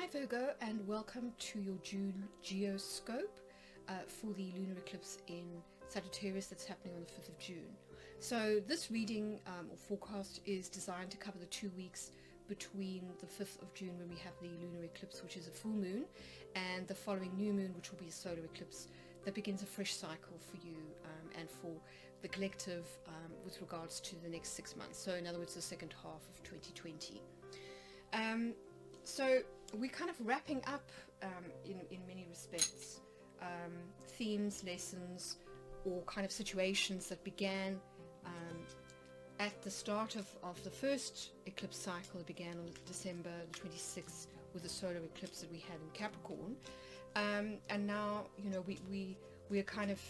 Hi Virgo, and welcome to your June Geoscope for the lunar eclipse in Sagittarius that's happening on the 5th of June. So this reading or forecast is designed to cover the 2 weeks between the 5th of June when we have the lunar eclipse, which is a full moon, and the following new moon, which will be a solar eclipse that begins a fresh cycle for you and for the collective with regards to the next 6 months. So in other words, the second half of 2020. So we're kind of wrapping up in many respects themes, lessons, or kind of situations that began at the start of the first eclipse cycle. It began on December the 26th with the solar eclipse that we had in Capricorn, and now we're kind of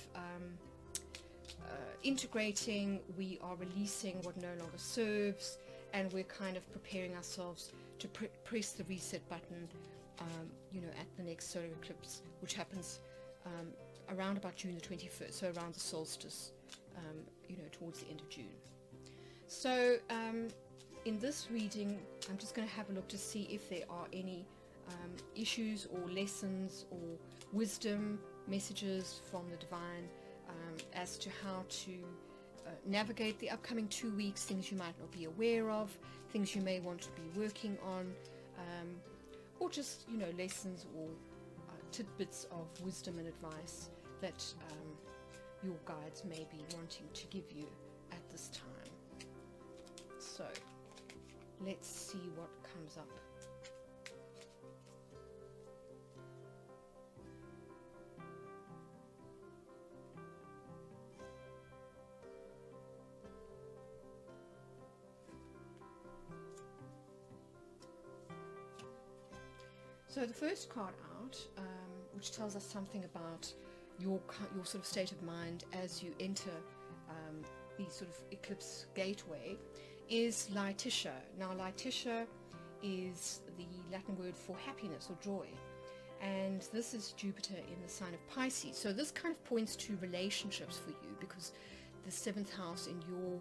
integrating. We are releasing what no longer serves, and we're kind of preparing ourselves to press the reset button at the next solar eclipse, which happens around about June the 21st, so around the solstice, towards the end of June. So in this reading, I'm just going to have a look to see if there are any issues or lessons or wisdom messages from the divine as to how to navigate the upcoming 2 weeks, things you might not be aware of, things you may want to be working on, or just lessons or tidbits of wisdom and advice that your guides may be wanting to give you at this time. So let's see what comes up. So the first card out, which tells us something about your sort of state of mind as you enter the sort of eclipse gateway, is Laetitia. Now Laetitia is the Latin word for happiness or joy, and this is Jupiter in the sign of Pisces. So this kind of points to relationships for you, because the 7th house in your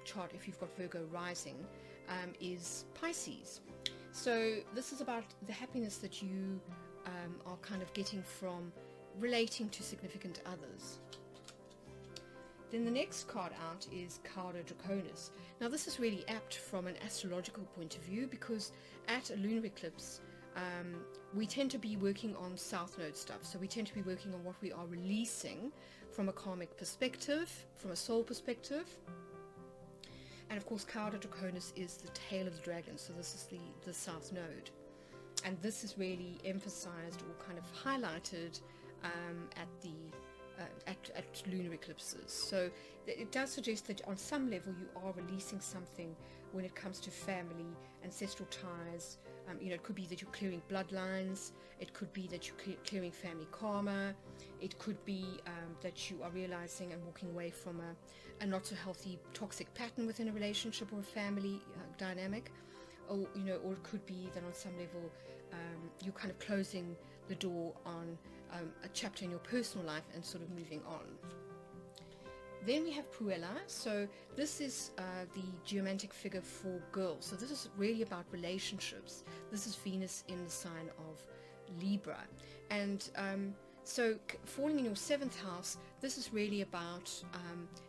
chart, if you've got Virgo rising, is Pisces. So this is about the happiness that you are kind of getting from relating to significant others. Then the next card out is Cauda Draconis. Now this is really apt from an astrological point of view, because at a lunar eclipse we tend to be working on south node stuff. So we tend to be working on what we are releasing from a karmic perspective, from a soul perspective. And of course, Cauda Draconis is the tail of the dragon, so this is the south node. And this is really emphasized or kind of highlighted at lunar eclipses. So it does suggest that on some level you are releasing something when it comes to family, ancestral ties. It could be that you're clearing bloodlines, it could be that you're clearing family karma, it could be that you are realizing and walking away from a not so healthy toxic pattern within a relationship or a family dynamic, or it could be that on some level you're kind of closing the door on a chapter in your personal life and sort of moving on. Then we have Puella. So this is the geomantic figure for girls. So this is really about relationships. This is Venus in the sign of Libra. And so falling in your 7th house, this is really about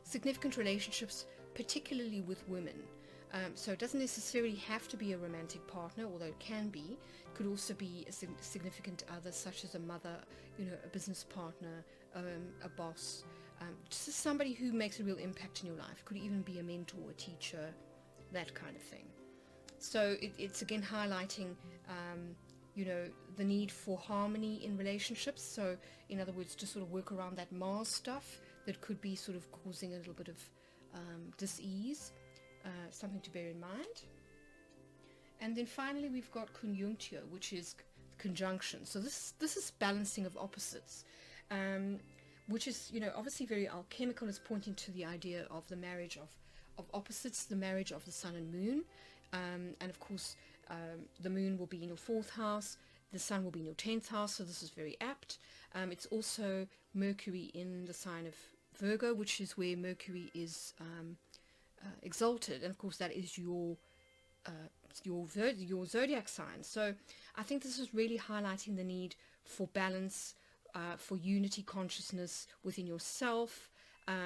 significant relationships, particularly with women. So it doesn't necessarily have to be a romantic partner, although it can be. It could also be a significant other, such as a mother, a business partner, a boss, just somebody who makes a real impact in your life. It could even be a mentor, a teacher, that kind of thing. So it's again highlighting the need for harmony in relationships. So in other words, to sort of work around that Mars stuff that could be sort of causing a little bit of dis-ease, something to bear in mind. And then finally we've got Conjunctio, which is conjunction. So this is balancing of opposites, which is obviously very alchemical. It's pointing to the idea of the marriage of opposites, the marriage of the sun and moon, and of course the moon will be in your 4th house, the sun will be in your 10th house, so this is very apt. It's also Mercury in the sign of Virgo, which is where Mercury is exalted, and of course that is your your zodiac sign. So I think this is really highlighting the need for balance, for unity consciousness within yourself,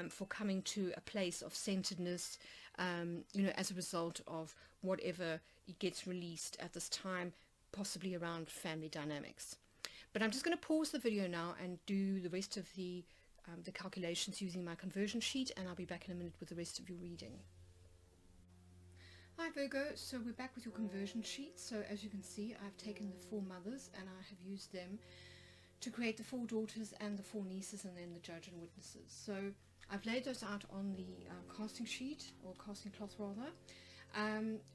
for coming to a place of centeredness, as a result of whatever gets released at this time, possibly around family dynamics. But I'm just going to pause the video now and do the rest of the calculations using my conversion sheet, and I'll be back in a minute with the rest of your reading. Hi Virgo, so we're back with your conversion sheet. So as you can see, I've taken the 4 mothers and I have used them to create the 4 daughters and the 4 nieces, and then the judge and witnesses. So I've laid those out on the casting sheet, or casting cloth rather.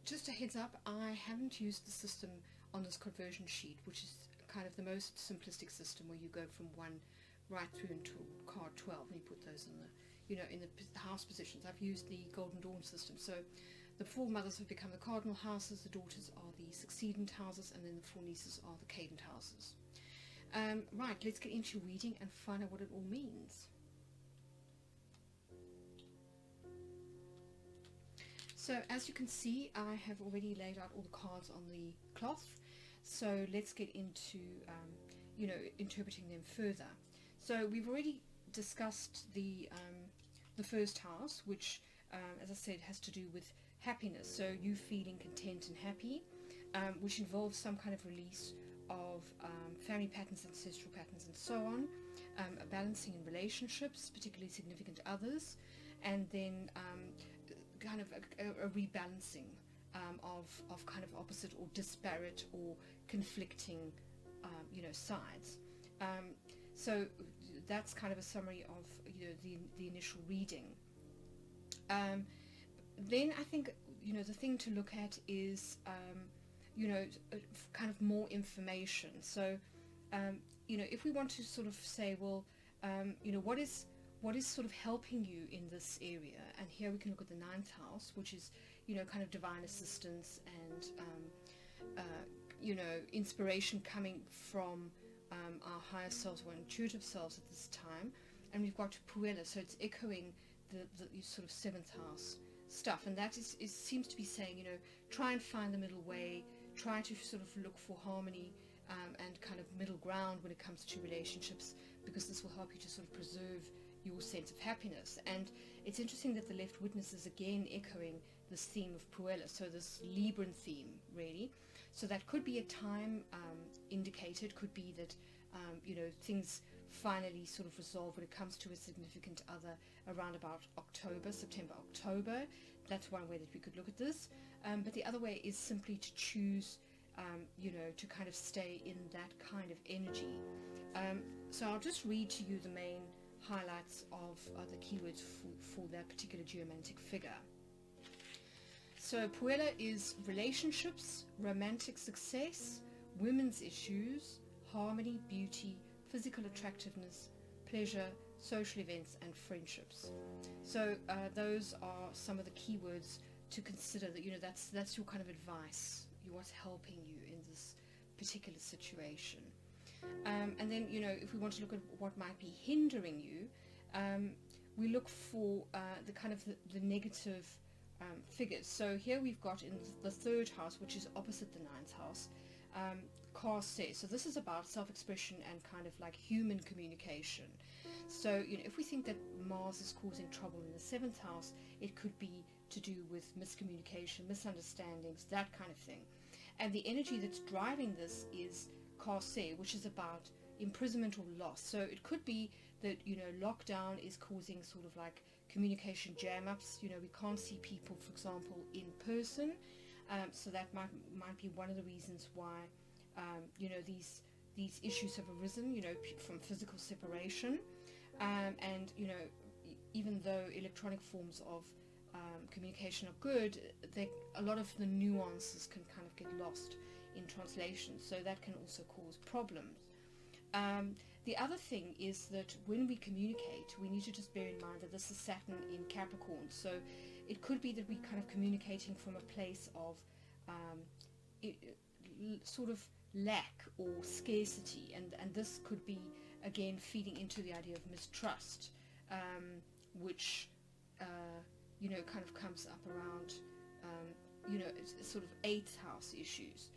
Just a heads up, I haven't used the system on this conversion sheet, which is kind of the most simplistic system, where you go from 1 right through until card 12 and you put those in the house positions. I've used the Golden Dawn system. So the 4 mothers have become the cardinal houses, the daughters are the succedent houses, and then the 4 nieces are the cadent houses. Right, let's get into reading and find out what it all means. So as you can see, I have already laid out all the cards on the cloth. So let's get into interpreting them further. So we've already discussed the first house, which as I said, has to do with happiness. So you feeling content and happy, which involves some kind of release of family patterns, ancestral patterns, and so on, a balancing in relationships, particularly significant others, and then kind of a rebalancing of kind of opposite or disparate or conflicting sides. So that's kind of a summary of the initial reading. Then I think the thing to look at is kind of more information. So if we want to sort of say, well, what is sort of helping you in this area, and here we can look at the 9th house, which is kind of divine assistance and inspiration coming from our higher selves or intuitive selves at this time. And we've got Puella, so it's echoing the sort of 7th house stuff, and that seems to be saying, try and find the middle way, try to sort of look for harmony and kind of middle ground when it comes to relationships, because this will help you to sort of preserve your sense of happiness. And it's interesting that the left witness is again echoing this theme of Puella, so this Libran theme really. So that could be a time indicated, could be that things finally sort of resolve when it comes to a significant other around about September, October. That's one way that we could look at this. But the other way is simply to choose, to kind of stay in that kind of energy. So I'll just read to you the main highlights of the keywords for that particular geomantic figure. So Puella is relationships, romantic success, women's issues, harmony, beauty, physical attractiveness, pleasure, social events, and friendships. So those are some of the keywords to consider. That that's your kind of advice, what's helping you in this particular situation. And then if we want to look at what might be hindering you, we look for the kind of the negative figures. So here we've got in the 3rd house, which is opposite the 9th house, Casse. So this is about self-expression and kind of like human communication. So if we think that Mars is causing trouble in the 7th house, it could be to do with miscommunication, misunderstandings, that kind of thing. And the energy that's driving this is Casse, which is about imprisonment or loss. So it could be that lockdown is causing sort of like communication jam-ups. We can't see people, for example, in person. So that might be one of the reasons why these issues have arisen, from physical separation. And even though electronic forms of communication are good, a lot of the nuances can kind of get lost in translation, so that can also cause problems. The other thing is that when we communicate, we need to just bear in mind that this is Saturn in Capricorn, so it could be that we're kind of communicating from a place of sort of lack or scarcity, and this could be again feeding into the idea of mistrust, which kind of comes up around you know, it's sort of 8th house issues,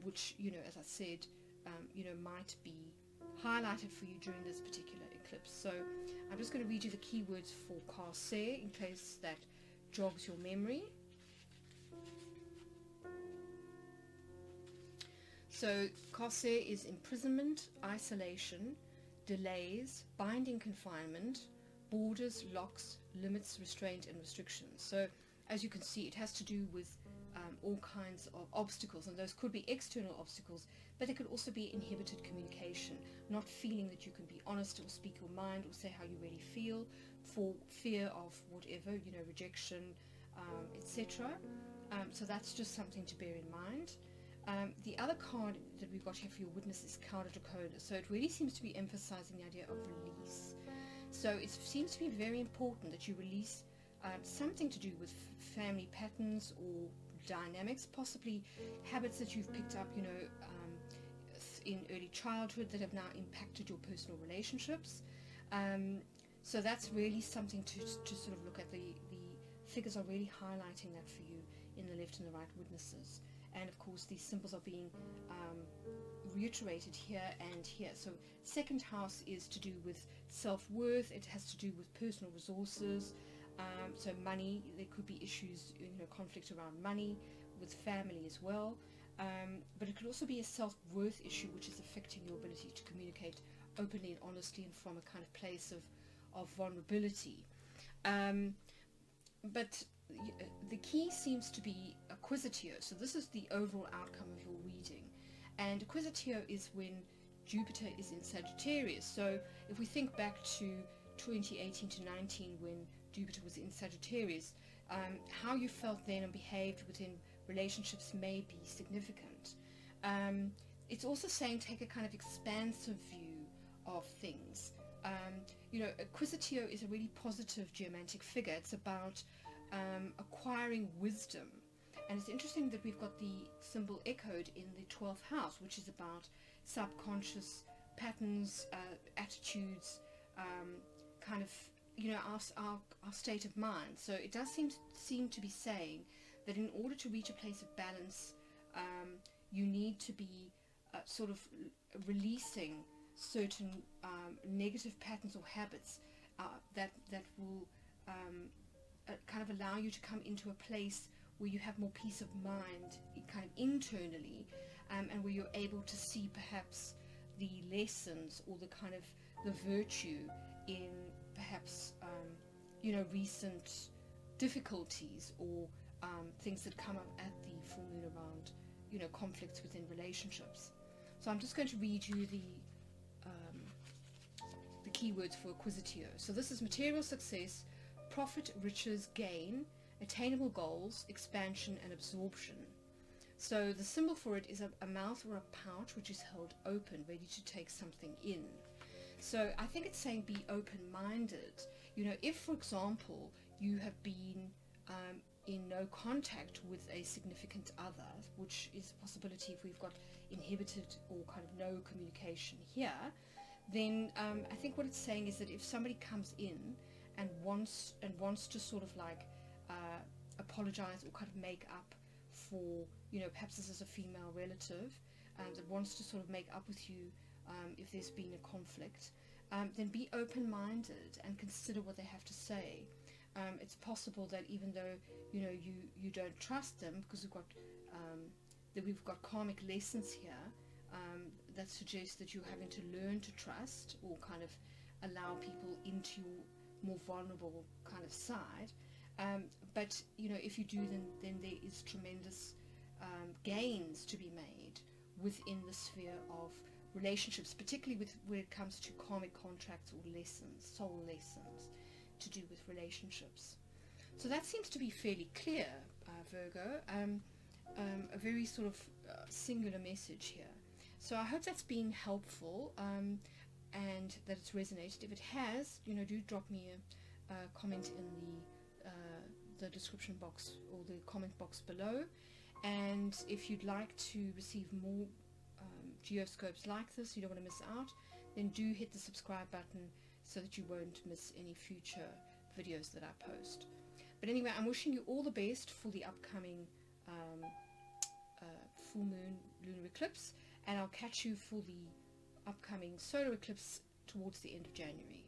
which, you know, as I said, you know, might be highlighted for you during this particular eclipse. So I'm just going to read you the keywords for Corsair in case that jogs your memory. So Corsair is imprisonment, isolation, delays, binding confinement, borders, locks, limits, restraint, and restrictions. So as you can see, it has to do with all kinds of obstacles, and those could be external obstacles, but it could also be inhibited communication, not feeling that you can be honest or speak your mind or say how you really feel for fear of whatever, you know, rejection, etc. So that's just something to bear in mind. The other card that we've got here for your witness is Card of Dakota. So it really seems to be emphasizing the idea of release. So it seems to be very important that you release something to do with family patterns or dynamics, possibly habits that you've picked up, you know, in early childhood that have now impacted your personal relationships. So that's really something to sort of look at. The figures are really highlighting that for you in the left and the right witnesses. And of course these symbols are being reiterated here and here. So 2nd house is to do with self-worth. It has to do with personal resources. So money, there could be issues, you know, conflict around money with family as well. But it could also be a self-worth issue which is affecting your ability to communicate openly and honestly and from a kind of place of vulnerability. But the key seems to be acquisitio. So this is the overall outcome of your reading. And acquisitio is when Jupiter is in Sagittarius. So if we think back to 2018 to 19 when Jupiter was in Sagittarius, how you felt then and behaved within relationships may be significant. It's also saying take a kind of expansive view of things. You know, acquisitio is a really positive geomantic figure. It's about acquiring wisdom. And it's interesting that we've got the symbol echoed in the 12th house, which is about subconscious patterns, attitudes, kind of, you know, our state of mind. So it does seem to be saying that in order to reach a place of balance, you need to be sort of releasing certain negative patterns or habits that will kind of allow you to come into a place where you have more peace of mind kind of internally, and where you're able to see perhaps the lessons or the kind of the virtue in perhaps you know, recent difficulties or things that come up at the full moon around, you know, conflicts within relationships. So I'm just going to read you the keywords for acquisitio. So this is material success, profit, riches, gain, attainable goals, expansion, and absorption. So the symbol for it is a mouth or a pouch which is held open, ready to take something in. So I think it's saying be open-minded. You know, if, for example, you have been in no contact with a significant other, which is a possibility if we've got inhibited or kind of no communication here, then I think what it's saying is that if somebody comes in and wants to sort of like apologize or kind of make up for, you know, perhaps this is a female relative that wants to sort of make up with you if there's been a conflict, then be open-minded and consider what they have to say. It's possible that even though, you know, you don't trust them, because we've got karmic lessons here that suggest that you're having to learn to trust or kind of allow people into your more vulnerable kind of side. But you know, if you do, then there is tremendous gains to be made within the sphere of relationships, particularly when it comes to karmic contracts or lessons, soul lessons to do with relationships. So that seems to be fairly clear, Virgo. A very sort of singular message here. So I hope that's been helpful and that it's resonated. If it has, you know, do drop me a comment in the description box or the comment box below. And if you'd like to receive more geoscopes like this, you don't want to miss out, then do hit the subscribe button so that you won't miss any future videos that I post. But anyway, I'm wishing you all the best for the upcoming full moon lunar eclipse, and I'll catch you for the upcoming solar eclipse towards the end of January.